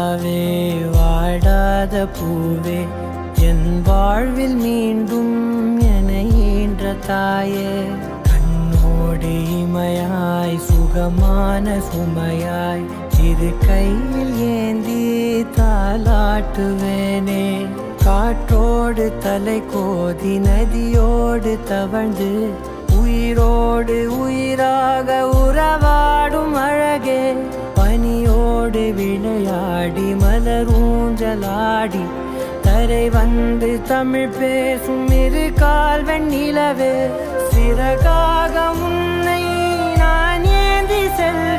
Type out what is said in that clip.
நிலாவே வாடாத பூவே என் வாழ்வில் மீண்டும் என ஈன்ற தாயே கண்ணோடு இமையாய் சுகமான சுமையாய் இரு கையில் ஏந்தி தாலாட்டுவேனே காற்றோடு தலை கோதி நதியோடு தவழ்ந்து உயிரோடு உயிராக உறவாடும் அழகே பனியோடு விளையாடி மலரூஞ்சலாடி தரை வந்து தமிழ் பேசும் இரு கால் வெண்ணிலவே சிறகாக உன்னை நான் ஏந்தி செல்வேன்